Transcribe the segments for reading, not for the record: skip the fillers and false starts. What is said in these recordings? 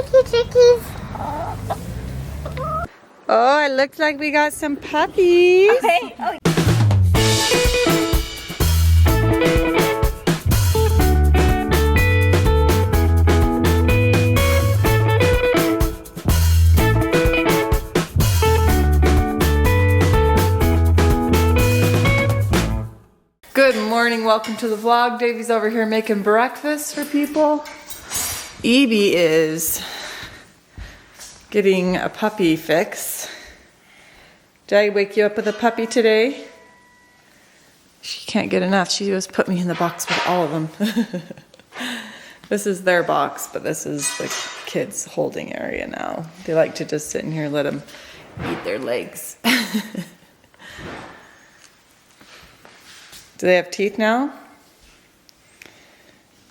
cheeky chickies. Oh, it looks like we got some puppies. Okay. Oh. Good morning, welcome to the vlog. Davey's over here making breakfast for people. Evie is getting a puppy fix. Did I wake you up with a puppy today? She can't get enough. She just put me in the box with all of them. This is their box, but this is the kids' holding area now. They like to just sit in here and let them eat their legs. Do they have teeth now?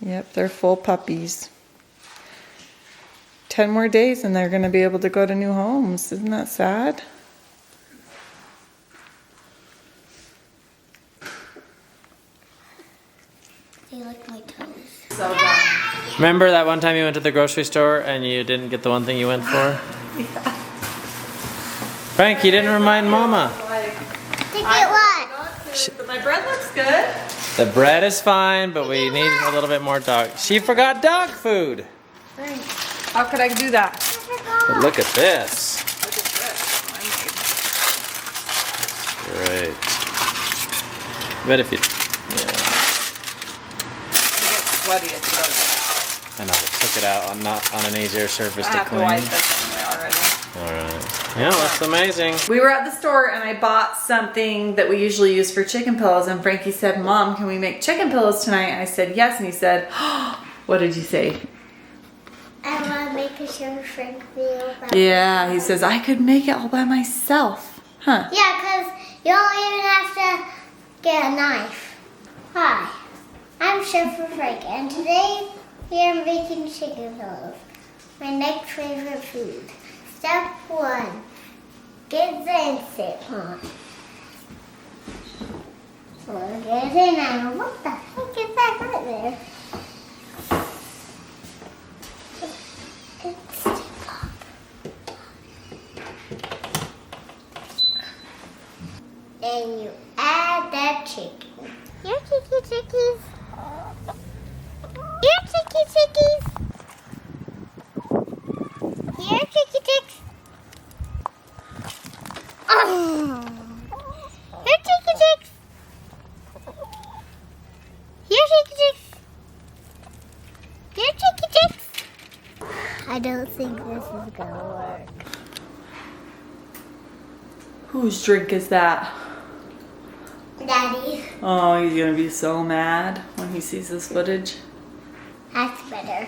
Yep, they're full puppies. 10 more days and they're going to be able to go to new homes. Isn't that sad? They lick my toes. So done. Remember that one time you went to the grocery store and you didn't get the one thing you went for? Yeah. Frank, you didn't remind Mama. To get what? But my bread looks good. The bread is fine, but we need a little bit more dog. She forgot dog food. How could I do that? But look at this. Look at this. Great. I bet if you, yeah. I get sweaty at the I know, but took it out on not on an easier surface I to have to clean. wipe this anyway already. Alright. Yeah, that's amazing. We were at the store and I bought something that we usually use for chicken pillows, and Frankie said, Mom, can we make chicken pillows tonight? And I said yes, and he said, oh, what did you say? I want to make a sugar Frank meal. Yeah, he says I could make it all by myself. Huh? Yeah, because you don't even have to get a knife. Hi, I'm Chef Frank, and today we are making chicken pillows. My next favorite food. Step 1. Get the instant pot. We'll get it now. What the heck is that right there? Instant pot. And you add that chicken. Here, chicky chickies. Here, chicky chickies. Here, chicky chicks. Oh. Here, chicky chicks. Here, chicky chicks. Here, chicky chicks. I don't think this is gonna work. Whose drink is that? Daddy. Oh, he's gonna be so mad when he sees this footage. That's better.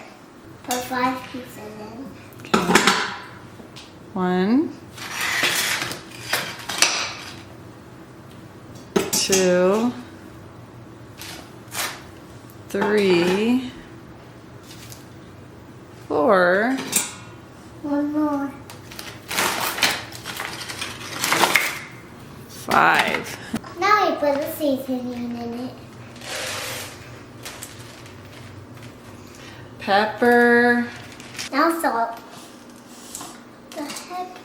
Put 5 pieces in. 1, 2, 3, 4. One more. 5. Now we put the seasoning in it. Pepper. Now salt. The heck?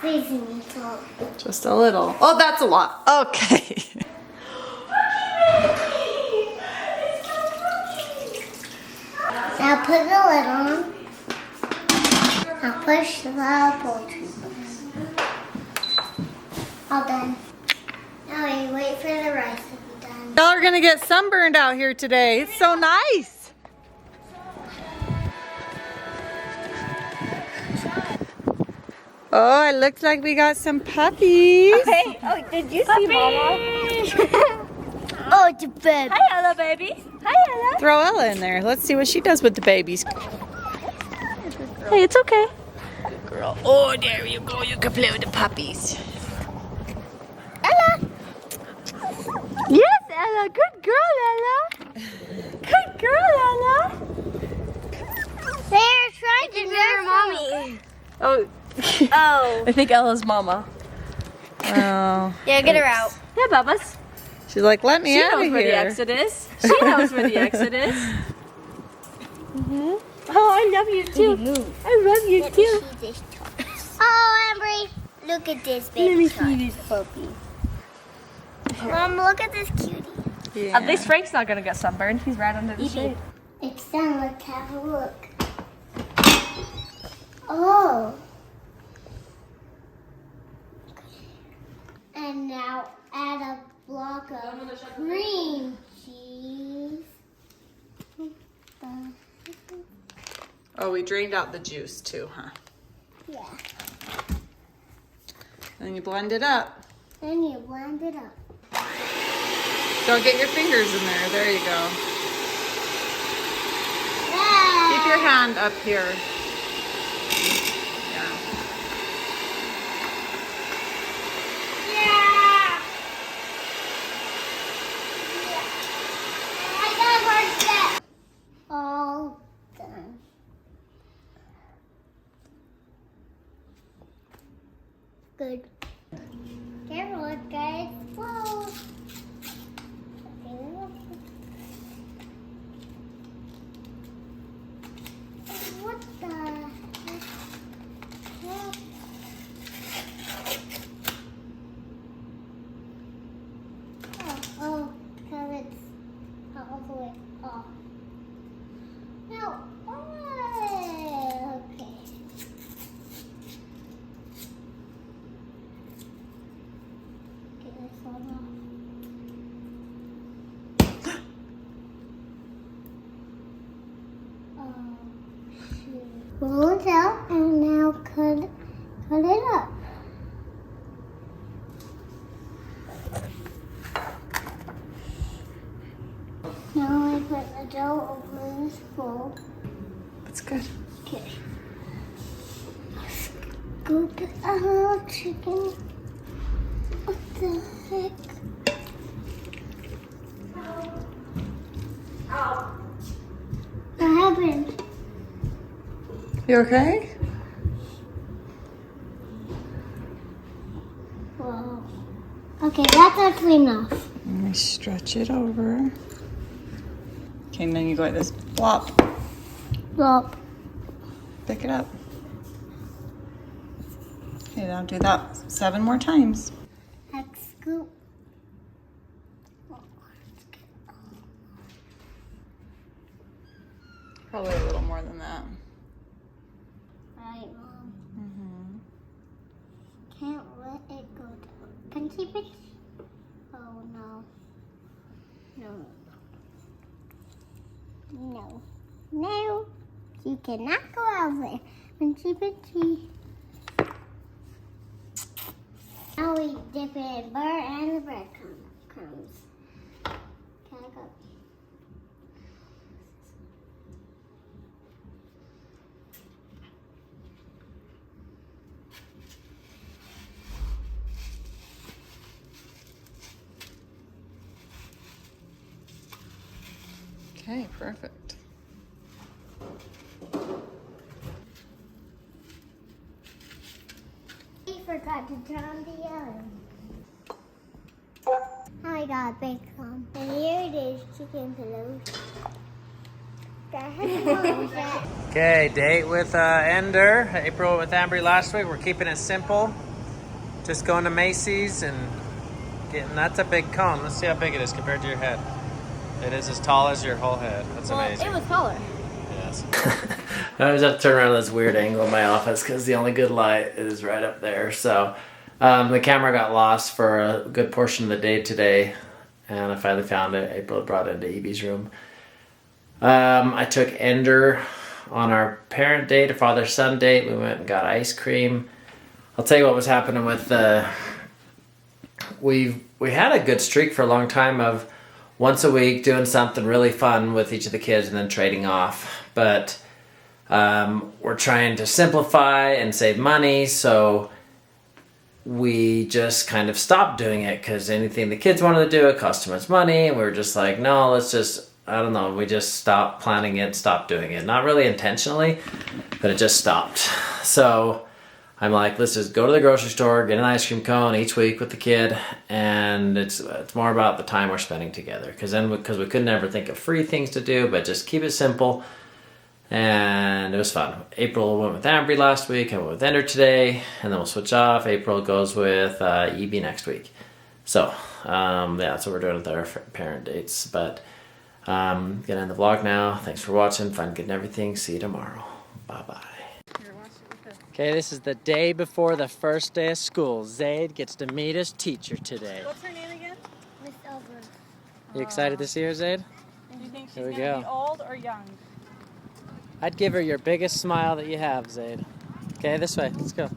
Seasoning salt. Just a little. Oh, that's a lot. Okay. Now put the lid on. Now push the poultry. All done. Now we wait for the rice to be done. Y'all are gonna get sunburned out here today. It's so nice. Oh, it looks like we got some puppies. Okay. Oh, did you see Mama? Oh, it's a baby. Hi, Ella, baby. Hi, Ella. Throw Ella in there. Let's see what she does with the babies. Hey, it's okay. Good girl. Oh, there you go. You can play with the puppies. Ella. Yes, Ella. Good girl, Ella. Good girl, Ella. They're trying to Remember mommy. Oh. Oh. I think Ella's mama. Oh. Yeah, get her out. Yeah, Bubba's. She's like, let me She out of knows where the here. exit is. She knows where the exit is. Oh, I love you too. I love you too. Oh, Ambree, look at this baby. Let me see this puppy. Mom, look at this cutie. Yeah. At least Frank's not gonna get sunburned. He's right under the shade. It's done. Let's have a look. Oh. And now add a block of cream cheese. Oh, we drained out the juice too, huh? Yeah. Then you blend it up. Then you blend it up. Don't get your fingers in there. There you go. Yeah. Keep your hand up here. Yeah. Yeah. I got one step. All done. Good. Careful, guys. Whoa. What the heck? Oh, because it's all the way off. No. Oh, okay. Get this one off. Oh, shoot. Roll it out and now cut it up. Now I put the dough over this bowl. That's good. Okay. Scoop it out, chicken. What the heck? What happened? You okay? Whoa. Okay, that's actually enough. Let me stretch it over. Okay, and then you go like this. Blop. Plop. Pick it up. Okay, now do that 7 more times. Next scoop. Probably a little more than that. Right, Mom. Can't let it go down. Can you keep it? Oh, no. No. No. No. You cannot go out there. Pinchy, pinchy. Now we dip it in butter and the breadcrumbs. Can I go? Okay, perfect. We forgot to turn the oven. Now I got a big one. And here it is, chicken pillows. Okay, date with Ender. April with Ambree last week. We're keeping it simple. Just going to Macy's and getting, that's a big cone. Let's see how big it is compared to your head. It is as tall as your whole head. That's amazing. It was taller. Yes. I always have to turn around this weird angle in my office because the only good light is right up there. So the camera got lost for a good portion of the day today, and I finally found it. April brought it into Evie's room. I took Ender on our parent date, a father-son date. We went and got ice cream. I'll tell you what was happening with we had a good streak for a long time of once a week doing something really fun with each of the kids and then trading off. But we're trying to simplify and save money, so we just kind of stopped doing it because anything the kids wanted to do, it cost too much money. And we were just like, no, let's just, I don't know, we just stopped planning it, stopped doing it. Not really intentionally, but it just stopped. So I'm like, let's just go to the grocery store, get an ice cream cone each week with the kid, and it's more about the time we're spending together. Because we could never think of free things to do, but just keep it simple. And it was fun. April went with Ambree last week. I went with Ender today. And then we'll switch off. April goes with EB next week. So, yeah, that's what we're doing with our parent dates. But, gonna end the vlog now. Thanks for watching. Fun getting everything. See you tomorrow. Bye-bye. Okay, this is the day before the first day of school. Zade gets to meet his teacher today. What's her name again? Miss Elbrus. You excited to see her, Zade? Do you think she's Here we gonna go. be old or young? I'd give her your biggest smile that you have, Zade. Okay, this way. Let's go.